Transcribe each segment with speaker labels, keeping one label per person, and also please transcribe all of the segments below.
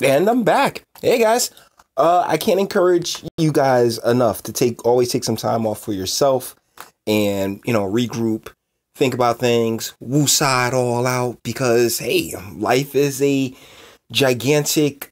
Speaker 1: And I'm back. Hey guys. I can't encourage you guys enough to always take some time off for yourself and, regroup, think about things, woo-saw it all out because hey, life is a gigantic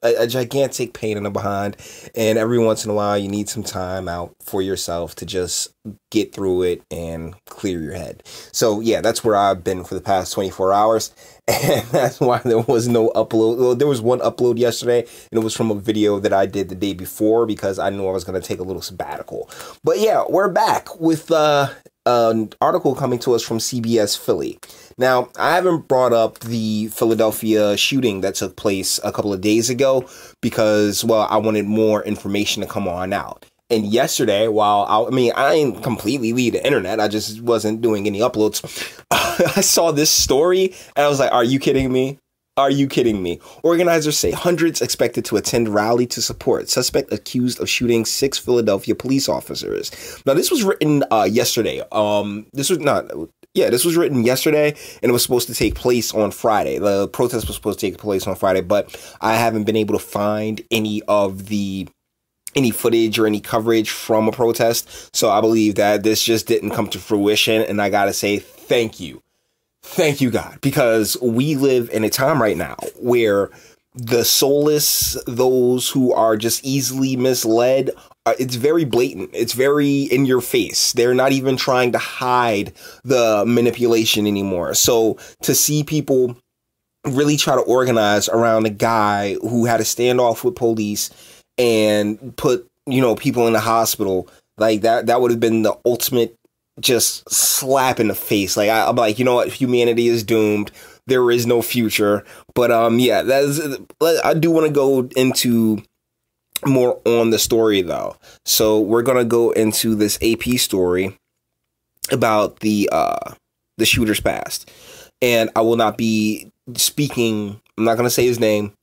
Speaker 1: a gigantic pain in the behind, and every once in a while you need some time out for yourself to just get through it and clear your head. So yeah, that's where I've been for the past 24 hours, and that's why there was no upload. Well, there was one upload yesterday, and it was from a video that I did the day before because I knew I was going to take a little sabbatical. But yeah, we're back with an article coming to us from CBS Philly. Now, I haven't brought up the Philadelphia shooting that took place a couple of days ago because, well, I wanted more information to come on out. And yesterday, I ain't completely leave the internet. I just wasn't doing any uploads. I saw this story and I was like, are you kidding me? Are you kidding me? Organizers say hundreds expected to attend rally to support suspect accused of shooting 6 Philadelphia police officers. Now, this was written yesterday. This was written yesterday, and it was supposed to take place on Friday. The protest was supposed to take place on Friday, but I haven't been able to find any footage or any coverage from a protest. So I believe that this just didn't come to fruition, and I gotta say thank you. Thank you, God, because we live in a time right now where the soulless, those who are just easily misled, it's very blatant. It's very in your face. They're not even trying to hide the manipulation anymore. So to see people really try to organize around a guy who had a standoff with police and put, people in the hospital, like that would have been the ultimate just slap in the face. Like I'm like, you know what, humanity is doomed. There is no future. But yeah, I do want to go into more on the story though. So we're gonna go into this AP story about the shooter's past, and I will not be speaking. I'm not gonna say his name.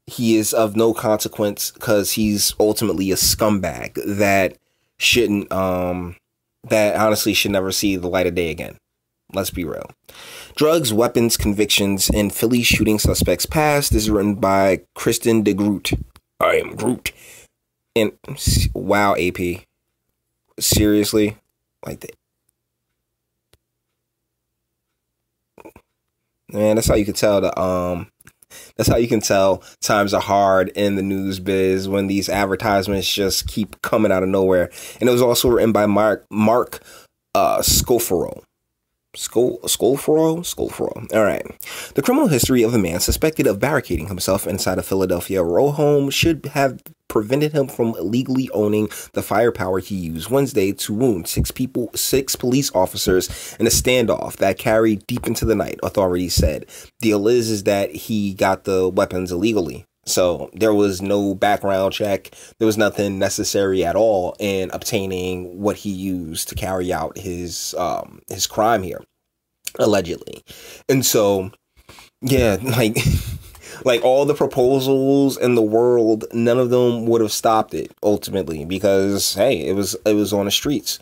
Speaker 1: He is of no consequence because he's ultimately a scumbag that shouldn't that honestly should never see the light of day again. Let's be real. Drugs, weapons, convictions, and Philly shooting suspects past. This is written by Kristen DeGroot. I am Groot. And wow, AP. Seriously? Like that. Man, that's how you can tell that's how you can tell times are hard in the news biz when these advertisements just keep coming out of nowhere. And it was also written by Mark Scofaro. Scofaro. All right. The criminal history of a man suspected of barricading himself inside a Philadelphia row home should have prevented him from illegally owning the firepower he used Wednesday to wound 6 police officers in a standoff that carried deep into the night, authorities said. Deal is that he got the weapons illegally. So there was no background check. There was nothing necessary at all in obtaining what he used to carry out his crime here, allegedly. And so, yeah, like all the proposals in the world, none of them would have stopped it ultimately because hey, it was on the streets.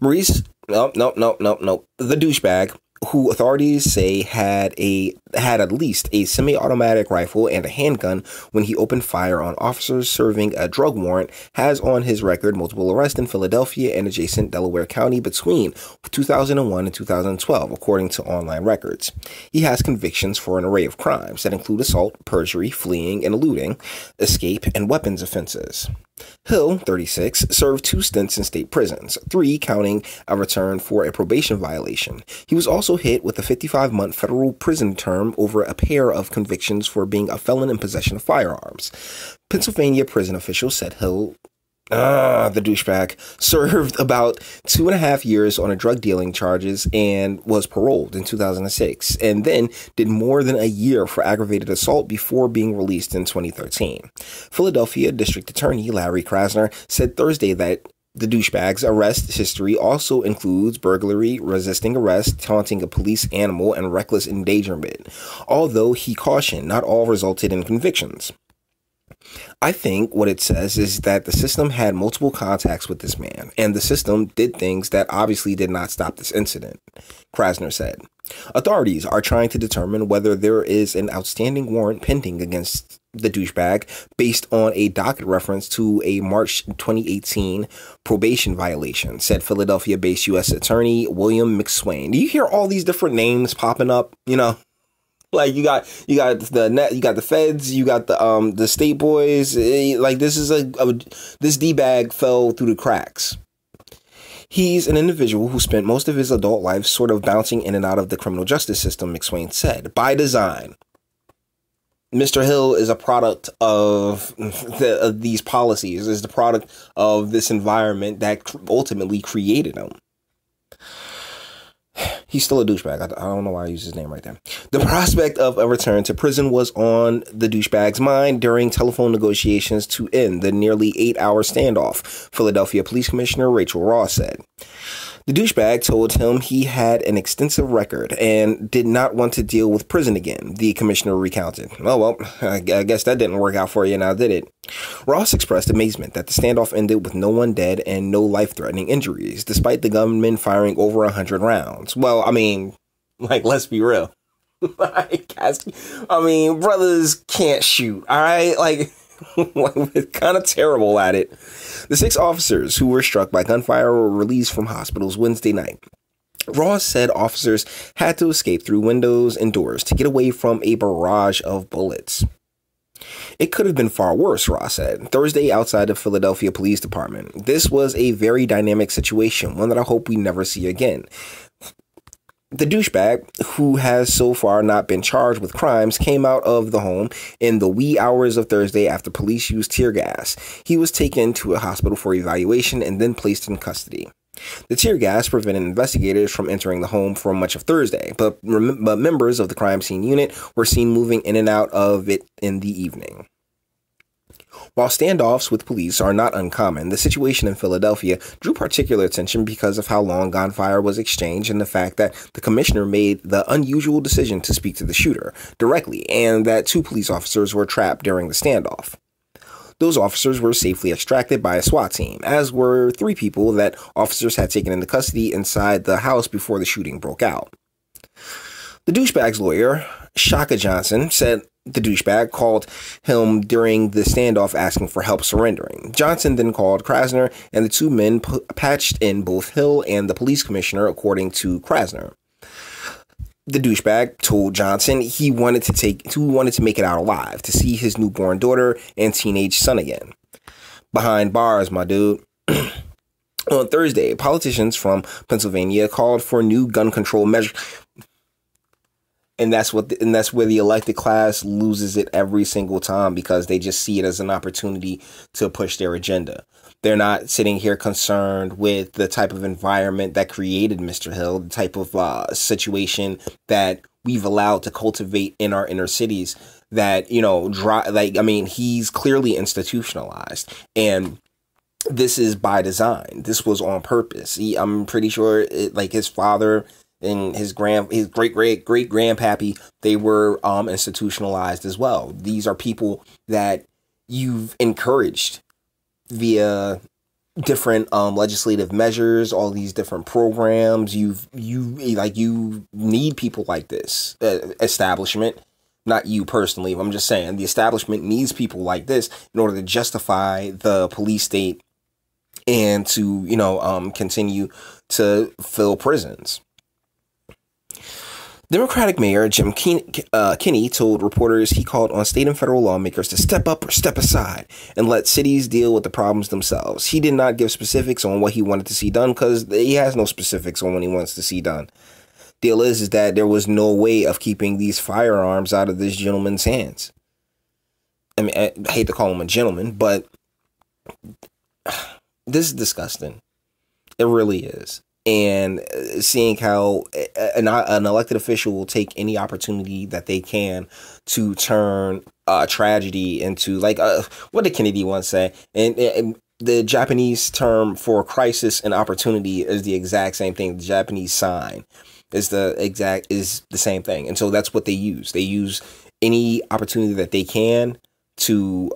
Speaker 1: Maurice, no, the douchebag, who authorities say had at least a semi-automatic rifle and a handgun when he opened fire on officers serving a drug warrant, has on his record multiple arrests in Philadelphia and adjacent Delaware County between 2001 and 2012, according to online records. He has convictions for an array of crimes that include assault, perjury, fleeing and eluding, escape, and weapons offenses. Hill, 36, served 2 stints in state prisons, 3 counting a return for a probation violation. He was also hit with a 55-month federal prison term over a pair of convictions for being a felon in possession of firearms. Pennsylvania prison officials said Hill, the douchebag, served about 2.5 years on a drug dealing charges and was paroled in 2006, and then did more than a year for aggravated assault before being released in 2013. Philadelphia District Attorney Larry Krasner said Thursday that the douchebag's arrest history also includes burglary, resisting arrest, taunting a police animal, and reckless endangerment, although he cautioned not all resulted in convictions. I think what it says is that the system had multiple contacts with this man, and the system did things that obviously did not stop this incident, Krasner said. Authorities are trying to determine whether there is an outstanding warrant pending against the douchebag based on a docket reference to a March 2018 probation violation, said Philadelphia-based U.S. Attorney William McSwain. Do you hear all these different names popping up? You know, like you got the feds, you got the state boys. Like this is this D-bag fell through the cracks. He's an individual who spent most of his adult life sort of bouncing in and out of the criminal justice system, McSwain said, by design. Mr. Hill is a product of these policies, is the product of this environment that ultimately created him. He's still a douchebag. I don't know why I use his name right there. The prospect of a return to prison was on the douchebag's mind during telephone negotiations to end the nearly 8-hour standoff, Philadelphia Police Commissioner Rachel Ross said. The douchebag told him he had an extensive record and did not want to deal with prison again, the commissioner recounted. Oh, well, I guess that didn't work out for you now, did it? Ross expressed amazement that the standoff ended with no one dead and no life-threatening injuries, despite the gunman firing over 100 rounds. Well, I mean, like, let's be real. I mean, brothers can't shoot, all right? Like, we're kind of terrible at it. The 6 officers who were struck by gunfire were released from hospitals Wednesday night. Ross said officers had to escape through windows and doors to get away from a barrage of bullets. It could have been far worse, Ross said, Thursday outside the Philadelphia Police Department. This was a very dynamic situation, one that I hope we never see again. The douchebag, who has so far not been charged with crimes, came out of the home in the wee hours of Thursday after police used tear gas. He was taken to a hospital for evaluation and then placed in custody. The tear gas prevented investigators from entering the home for much of Thursday, but members of the crime scene unit were seen moving in and out of it in the evening. While standoffs with police are not uncommon, the situation in Philadelphia drew particular attention because of how long gunfire was exchanged and the fact that the commissioner made the unusual decision to speak to the shooter directly and that 2 police officers were trapped during the standoff. Those officers were safely extracted by a SWAT team, as were 3 people that officers had taken into custody inside the house before the shooting broke out. The douchebag's lawyer, Shaka Johnson, said the douchebag called him during the standoff asking for help surrendering. Johnson then called Krasner, and the 2 men patched in both Hill and the police commissioner, according to Krasner. The douchebag told Johnson he wanted to make it out alive, to see his newborn daughter and teenage son again. Behind bars, my dude. On Thursday, politicians from Pennsylvania called for new gun control measures. And that's where the elected class loses it every single time, because they just see it as an opportunity to push their agenda. They're not sitting here concerned with the type of environment that created Mr. Hill, the type of situation that we've allowed to cultivate in our inner cities that, you know, he's clearly institutionalized. And this is by design. This was on purpose. I'm pretty sure his father and his great grandpappy, they were institutionalized as well. These are people that you've encouraged via different legislative measures, all these different programs. You need people like this establishment, not you personally. I'm just saying the establishment needs people like this in order to justify the police state and to, continue to fill prisons. Democratic Mayor Jim Kenney told reporters he called on state and federal lawmakers to step up or step aside and let cities deal with the problems themselves. He did not give specifics on what he wanted to see done because he has no specifics on what he wants to see done. Deal is that there was no way of keeping these firearms out of this gentleman's hands. I mean, I hate to call him a gentleman, but this is disgusting. It really is. And seeing how an elected official will take any opportunity that they can to turn tragedy into, what did Kennedy once say? And the Japanese term for crisis and opportunity is the exact same thing. The Japanese sign is the same thing. And so that's what they use. They use any opportunity that they can to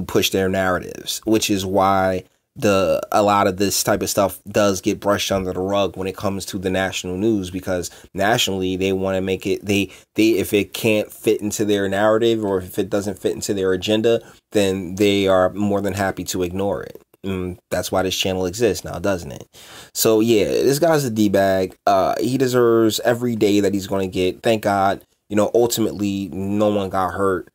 Speaker 1: push their narratives, which is why a lot of this type of stuff does get brushed under the rug when it comes to the national news, because nationally they want to make it, they if it can't fit into their narrative, or if it doesn't fit into their agenda, then they are more than happy to ignore it. That's why this channel exists now, doesn't it? So yeah, this guy's a D-bag. He deserves every day that he's going to get. Thank God, you know, ultimately no one got hurt.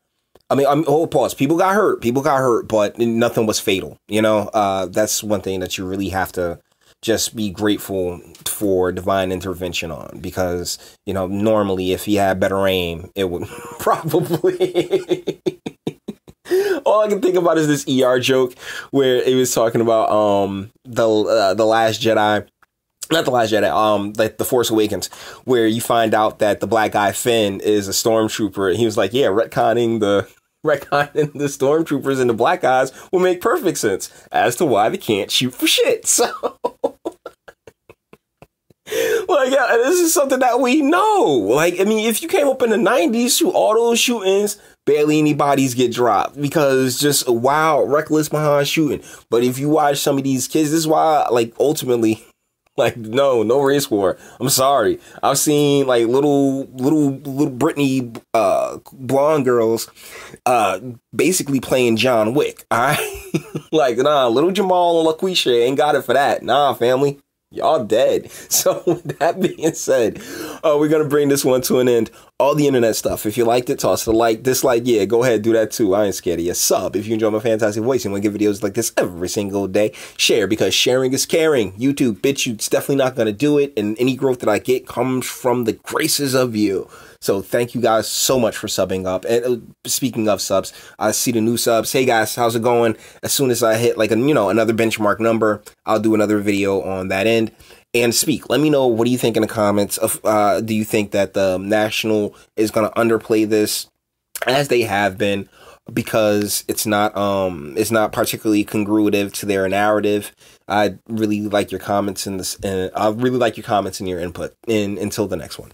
Speaker 1: I mean, hold pause. People got hurt, but nothing was fatal. You know, that's one thing that you really have to just be grateful for divine intervention on, because, you know, normally if he had better aim, it would probably. All I can think about is this ER joke where it was talking about the Last Jedi. Not The Last Jedi, like The Force Awakens, where you find out that the black guy Finn is a stormtrooper. And he was like, yeah, retconning the stormtroopers and the black guys will make perfect sense as to why they can't shoot for shit. So, like, yeah, this is something that we know. Like, I mean, if you came up in the 90s, shoot, all those shootings, barely any bodies get dropped because just wild, reckless behind shooting. But if you watch some of these kids, this is why, like, ultimately, like, no race war. I'm sorry. I've seen like little Britney blonde girls basically playing John Wick. All right, like, nah, little Jamal and LaQuisha ain't got it for that. Nah, family, y'all dead. So with that being said, we're gonna bring this one to an end. All the internet stuff. If you liked it, toss it a like. Dislike, yeah, go ahead, do that too. I ain't scared of you. Sub if you enjoy my fantastic voice and want to get videos like this every single day. Share, because sharing is caring. YouTube, BitChute's definitely not gonna do it, and any growth that I get comes from the graces of you. So thank you guys so much for subbing up. And speaking of subs, I see the new subs. Hey guys, how's it going? As soon as I hit like another benchmark number, I'll do another video on that end. And speak. Let me know, what do you think in the comments? Of do you think that the National is going to underplay this, as they have been, because it's not particularly congruative to their narrative? I'd really like your comments in this, and I really like your comments and your input. And until the next one.